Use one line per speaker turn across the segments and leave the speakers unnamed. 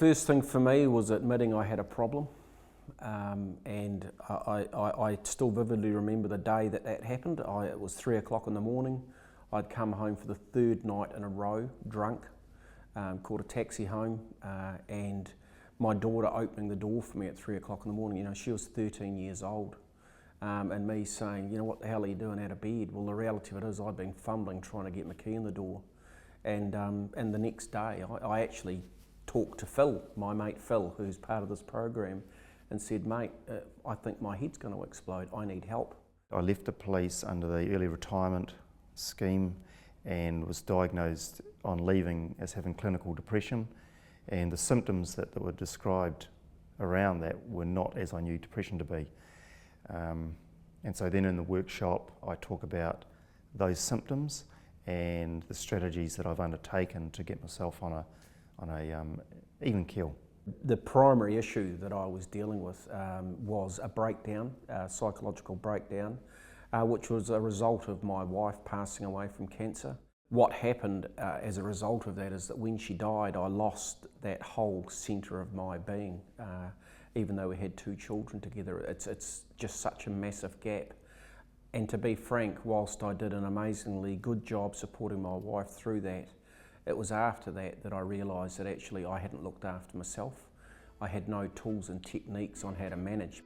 First thing for me was admitting I had a problem, and I still vividly remember the day that happened. It was 3 o'clock in the morning. I'd come home for the third night in a row, drunk, caught a taxi home, and my daughter opening the door for me at 3 o'clock in the morning. You know, she was 13 years old, and me saying, you know, what the hell are you doing out of bed? Well, the reality of it is I'd been fumbling trying to get my key in the door, and the next day I actually talked to Phil, my mate Phil, who's part of this program, and said, mate, I think my head's going to explode, I need help.
I left the police under the early retirement scheme and was diagnosed on leaving as having clinical depression, and the symptoms that were described around that were not as I knew depression to be. And so then in the workshop I talk about those symptoms and the strategies that I've undertaken to get myself on a even keel.
The primary issue that I was dealing with was a breakdown, a psychological breakdown, which was a result of my wife passing away from cancer. What happened as a result of that is that when she died, I lost that whole centre of my being. Even though we had 2 children together, it's just such a massive gap. And to be frank, whilst I did an amazingly good job supporting my wife through that, it was after that I realised that actually I hadn't looked after myself. I had no tools and techniques on how to manage.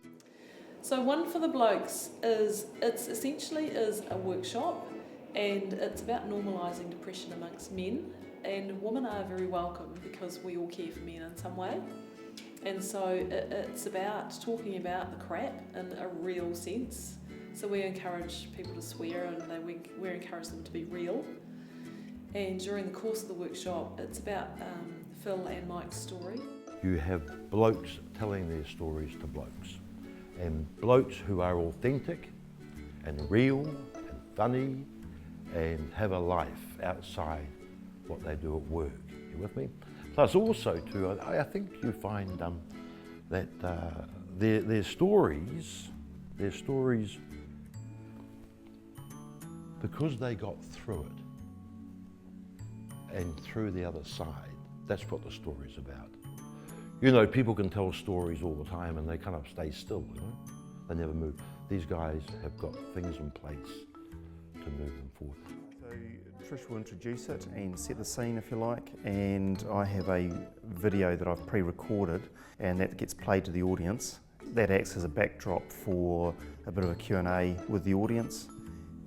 So One for the Blokes it's essentially a workshop, and it's about normalising depression amongst men, and women are very welcome because we all care for men in some way. And so it's about talking about the crap in a real sense. So we encourage people to swear, and we encourage them to be real. And during the course of the workshop, it's about Phil and Mike's story.
You have blokes telling their stories to blokes, and blokes who are authentic and real and funny and have a life outside what they do at work. You with me? Plus also too, I think you find that their stories, because they got through it, and through the other side, that's what the story's about. You know, people can tell stories all the time and they kind of stay still, you know? They never move. These guys have got things in place to move them forward.
So Trish will introduce it and set the scene, if you like, and I have a video that I've pre-recorded and that gets played to the audience. That acts as a backdrop for a bit of a Q&A with the audience,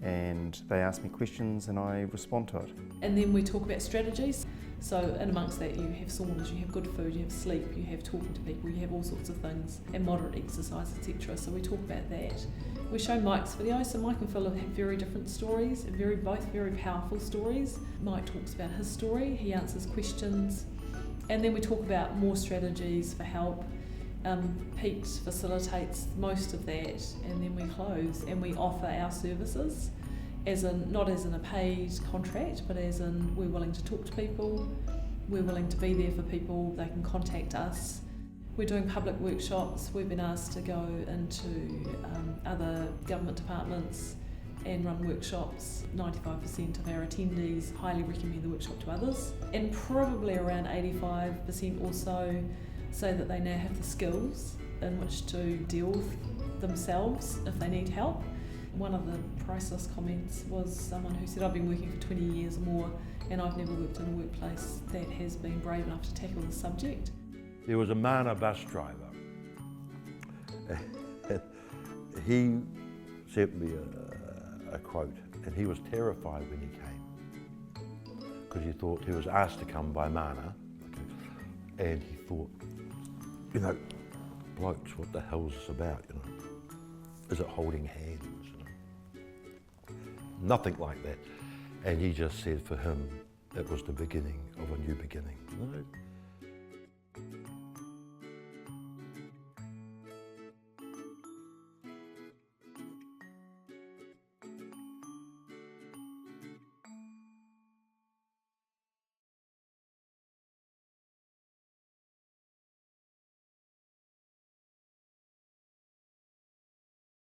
and they ask me questions and I respond to it.
And then we talk about strategies. So in amongst that you have saunas, you have good food, you have sleep, you have talking to people, you have all sorts of things, and moderate exercise, etc. So we talk about that. We show Mike's video, so Mike and Phil have very different stories, both very powerful stories. Mike talks about his story, he answers questions, and then we talk about more strategies for help. Pete facilitates most of that, and then we close and we offer our services, not as in a paid contract, but as in we're willing to talk to people, we're willing to be there for people, they can contact us. We're doing public workshops. We've been asked to go into other government departments and run workshops. 95% of our attendees highly recommend the workshop to others, and probably around 85% or so say that they now have the skills in which to deal with themselves if they need help. One of the priceless comments was someone who said, I've been working for 20 years or more and I've never worked in a workplace that has been brave enough to tackle the subject.
There was a mana bus driver. He sent me a quote, and he was terrified when he came because he thought he was asked to come by Mana, and he thought, you know, blokes, what the hell's this about, you know? Is it holding hands, you know? Nothing like that. And he just said for him, it was the beginning of a new beginning. You know?